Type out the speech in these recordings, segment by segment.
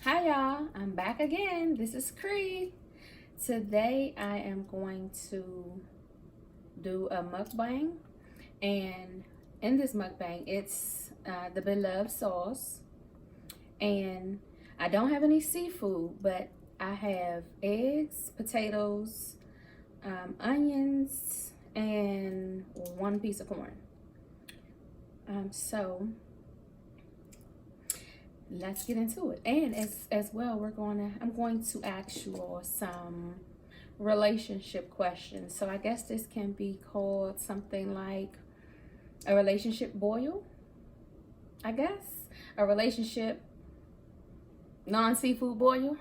Hi y'all, I'm back again. This is Cree. Today I am going to do a mukbang, and in this mukbang it's the beloved sauce, and I don't have any seafood, but I have eggs, potatoes, onions, and one piece of corn. So let's get into it. And as well, I'm going to ask you all some relationship questions. So I guess this can be called something like a relationship boil, I guess. A relationship non-seafood boil.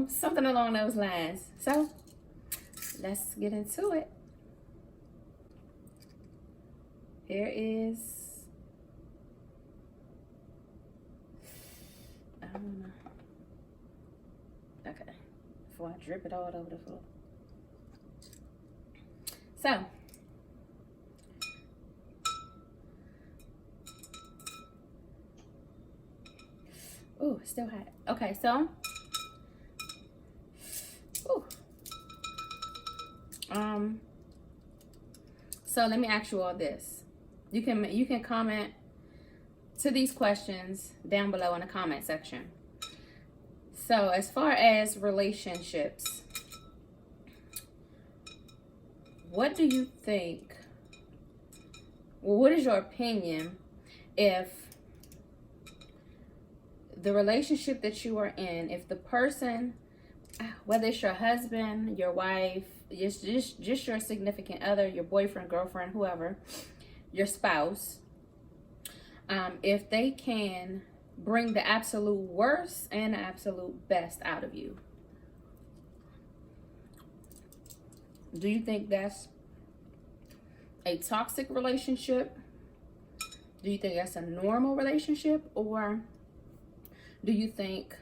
Something along those lines. So let's get into it. Here is, I don't know. Okay, before I drip it all over the floor. So, ooh, still hot. Okay, so, ooh. So let me ask you all this. You can comment to these questions down below in the comment section. So as far as relationships, what do you think, well, what is your opinion if the relationship that you are in, if the person, whether it's your husband, your wife, just your significant other, your boyfriend, girlfriend, whoever, your spouse, if they can bring the absolute worst and the absolute best out of you, do you think that's a toxic relationship? Do you think that's a normal relationship? Or do you think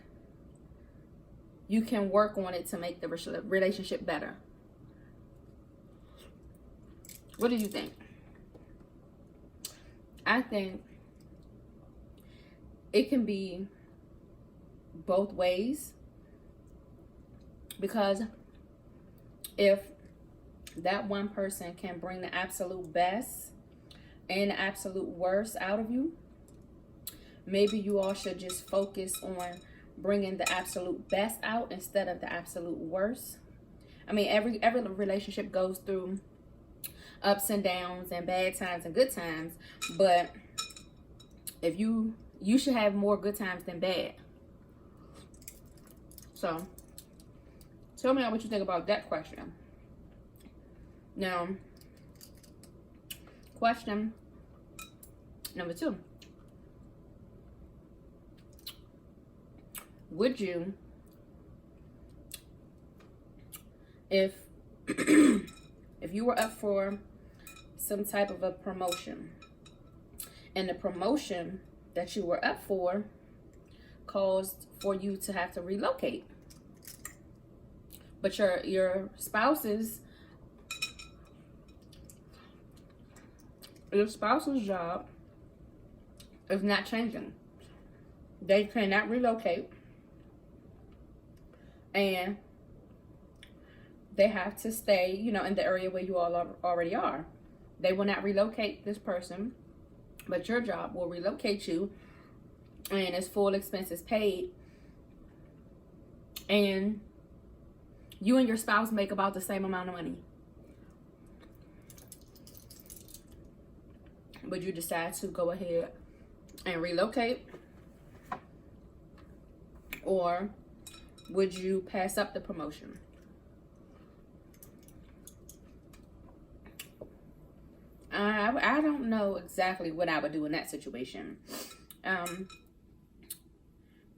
you can work on it to make the relationship better? What do you think? I think it can be both ways, because if that one person can bring the absolute best and the absolute worst out of you, maybe you all should just focus on bringing the absolute best out instead of the absolute worst. I mean, every relationship goes through ups and downs and bad times and good times, but if you should have more good times than bad. So tell me what you think about that question. Now, question number 2. Would you, if if you were up for some type of a promotion, and the promotion that you were up for caused for you to have to relocate, but your spouse's job is not changing, they cannot relocate, and they have to stay, in the area where you all already are. They will not relocate this person, but your job will relocate you, and it's full expenses paid. And you and your spouse make about the same amount of money. But you decide to go ahead and relocate, or would you pass up the promotion? I don't know exactly what I would do in that situation.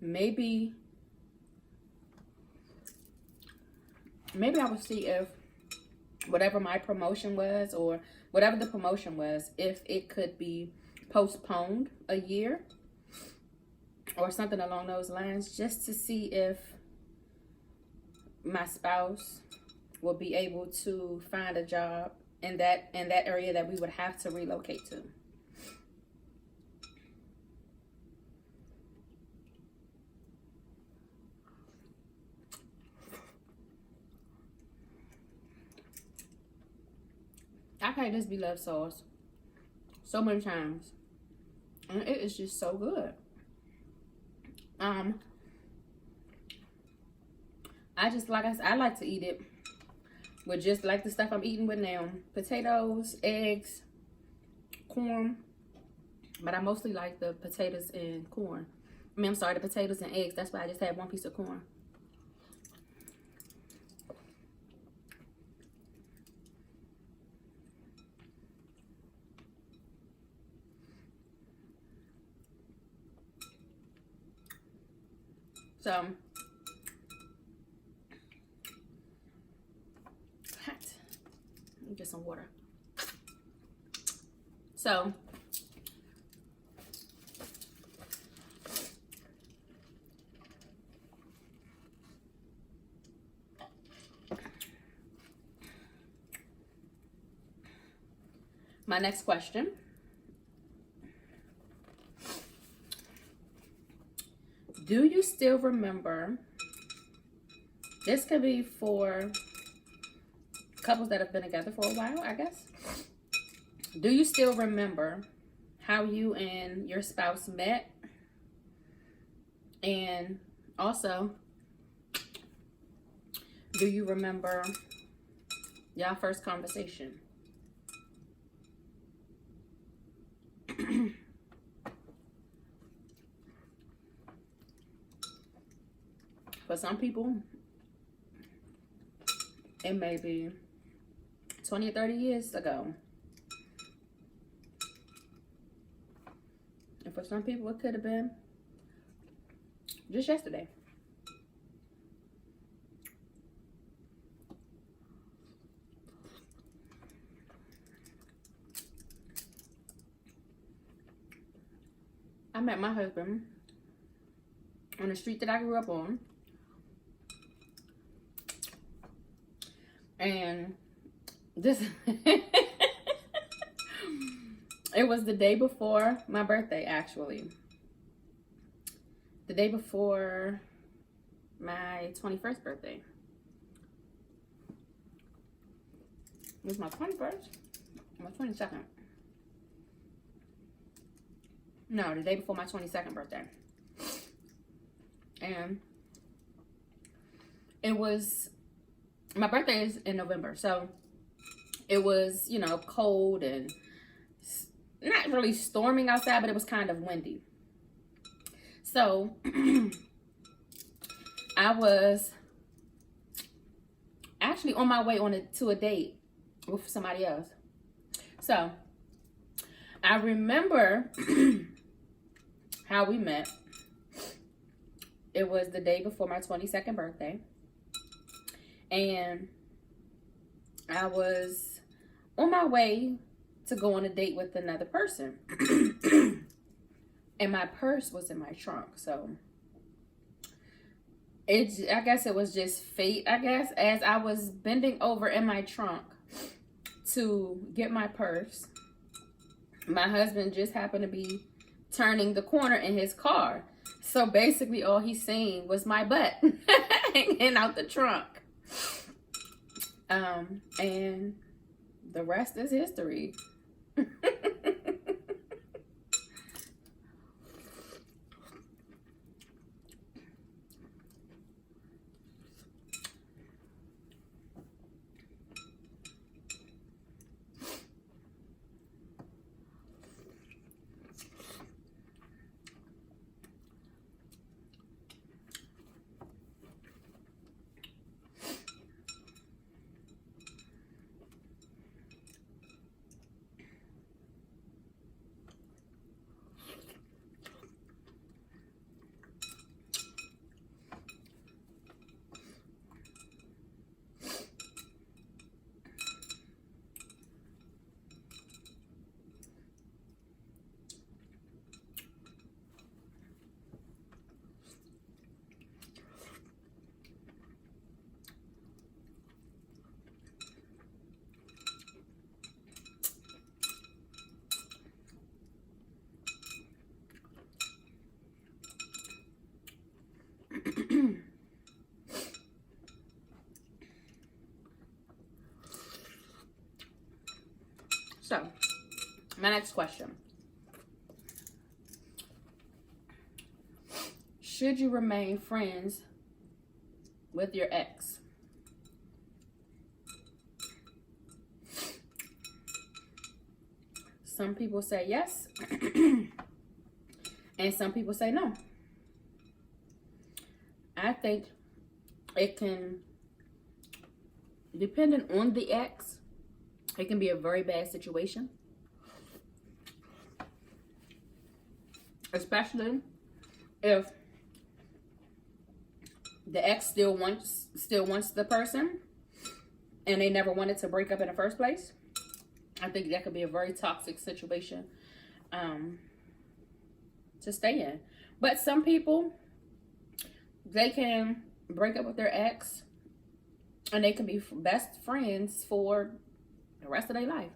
Maybe I would see if whatever my promotion was, or whatever the promotion was, if it could be postponed a year or something along those lines, just to see if my spouse will be able to find a job in that area that we would have to relocate to. I've had this beloved sauce so many times, and it is just so good. I just, like I said, I like to eat it with just like the stuff I'm eating with now: potatoes, eggs, corn. But I mostly like the potatoes and corn. I mean, I'm sorry, the potatoes and eggs. That's why I just had one piece of corn. So, hot. Let me get some water. So, my next question. Do you still remember, this could be for couples that have been together for a while, I guess. Do you still remember how you and your spouse met? And also, do you remember y'all first conversation? For some people, it may be 20 or 30 years ago. And for some people, it could have been just yesterday. I met my husband on the street that I grew up on. And this, it was the day before my birthday, actually. The day before my 21st birthday. It was my 21st? My 22nd. No, the day before my 22nd birthday. And it was, my birthday is in November, so it was, you know, cold and not really storming outside, but it was kind of windy. So I was actually on my way to a date with somebody else. So I remember how we met. It was the day before my 22nd birthday. And I was on my way to go on a date with another person. And my purse was in my trunk. So I guess it was just fate, I guess. As I was bending over in my trunk to get my purse, my husband just happened to be turning the corner in his car. So basically all he's seeing was my butt hanging out the trunk. And the rest is history. So, my next question. Should you remain friends with your ex? Some people say yes, and some people say no. I think it can, depending on the ex, it can be a very bad situation. Especially if the ex still wants the person and they never wanted to break up in the first place. I think that could be a very toxic situation to stay in. But some people, they can break up with their ex and they can be best friends for the rest of their life.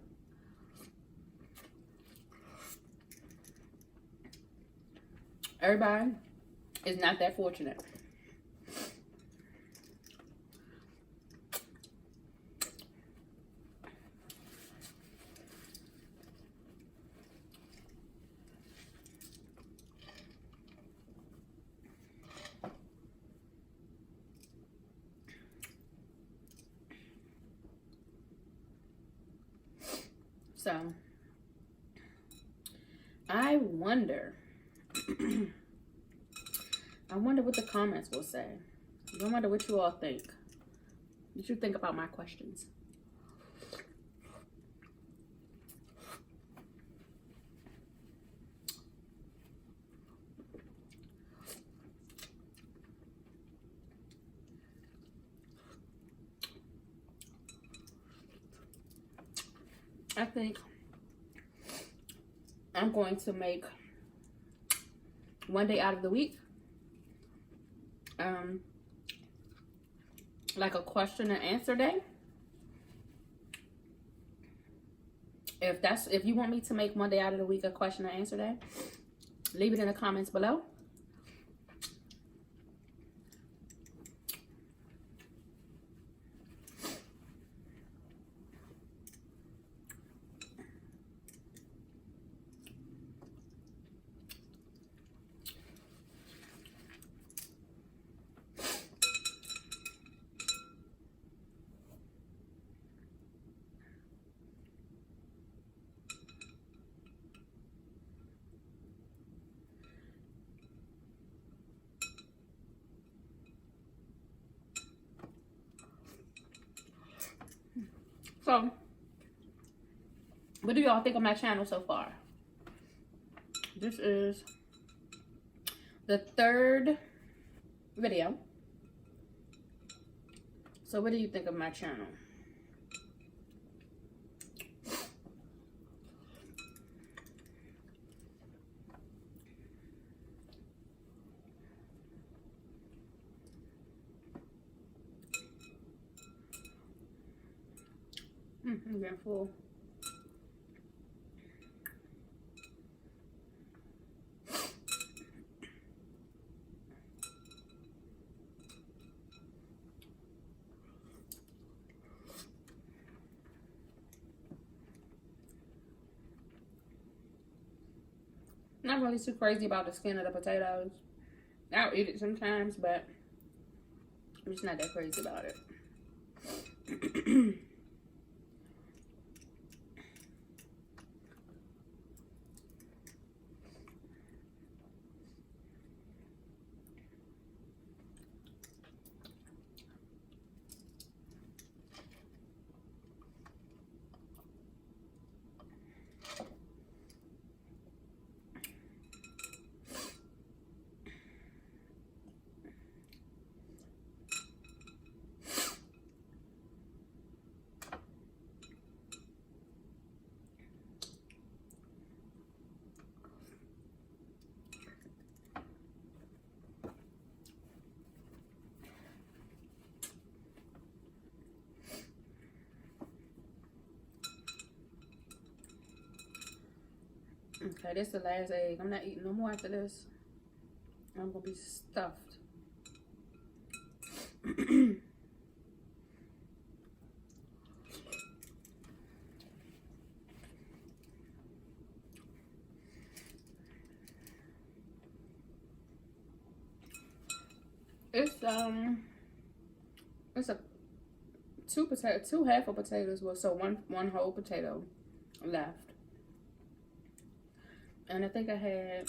Everybody is not that fortunate. So, I wonder what the comments will say. I wonder what you all think. What you think about my questions? I think I'm going to make one day out of the week like a question and answer day. If you want me to make one day out of the week a question and answer day, leave it in the comments below. So, what do y'all think of my channel so far? This is the 3rd video. So what do you think of my channel? I'm getting full. Not really too crazy about the skin of the potatoes. I'll eat it sometimes, but I'm just not that crazy about it. Okay, this is the last egg. I'm not eating no more after this. I'm gonna be stuffed. It's a two half of potatoes, well, so one whole potato left. And I think I had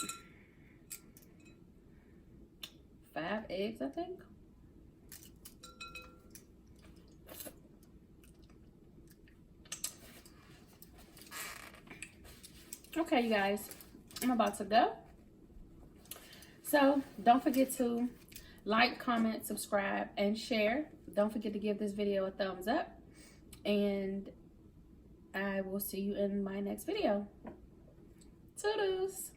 5 eggs, I think. Okay, you guys, I'm about to go. So don't forget to like, comment, subscribe, and share. Don't forget to give this video a thumbs up. And I will see you in my next video. Toodles!